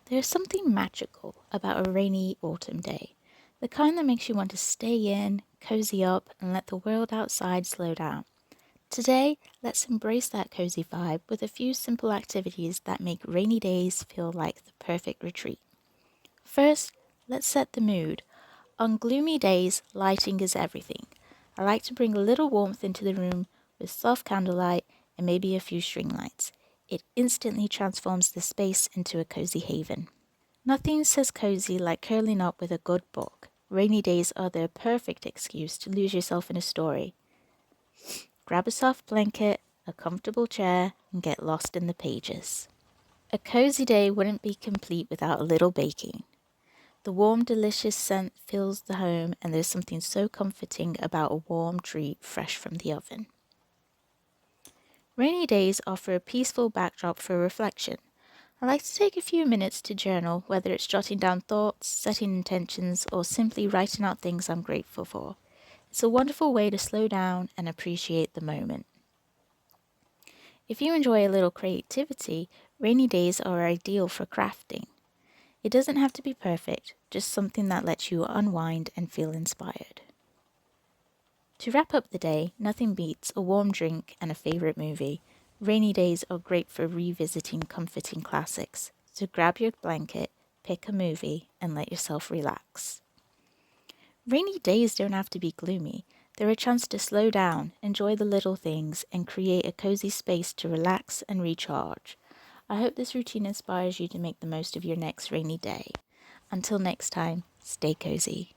There's something magical about a rainy autumn day, the kind that makes you want to stay in, cozy up, and let the world outside slow down. Today, let's embrace that cozy vibe with a few simple activities that make rainy days feel like the perfect retreat. First, let's set the mood. On gloomy days, lighting is everything. I like to bring a little warmth into the room with soft candlelight and maybe a few string lights. It instantly transforms the space into a cozy haven. Nothing says cozy like curling up with a good book. Rainy days are the perfect excuse to lose yourself in a story. Grab a soft blanket, a comfortable chair, and get lost in the pages. A cozy day wouldn't be complete without a little baking. The warm, delicious scent fills the home, and there's something so comforting about a warm treat fresh from the oven. Rainy days offer a peaceful backdrop for reflection. I like to take a few minutes to journal, whether it's jotting down thoughts, setting intentions, or simply writing out things I'm grateful for. It's a wonderful way to slow down and appreciate the moment. If you enjoy a little creativity, rainy days are ideal for crafting. It doesn't have to be perfect, just something that lets you unwind and feel inspired. To wrap up the day, nothing beats a warm drink and a favorite movie. Rainy days are great for revisiting comforting classics, so grab your blanket, pick a movie, and let yourself relax. Rainy days don't have to be gloomy. They're a chance to slow down, enjoy the little things, and create a cozy space to relax and recharge. I hope this routine inspires you to make the most of your next rainy day. Until next time, stay cozy.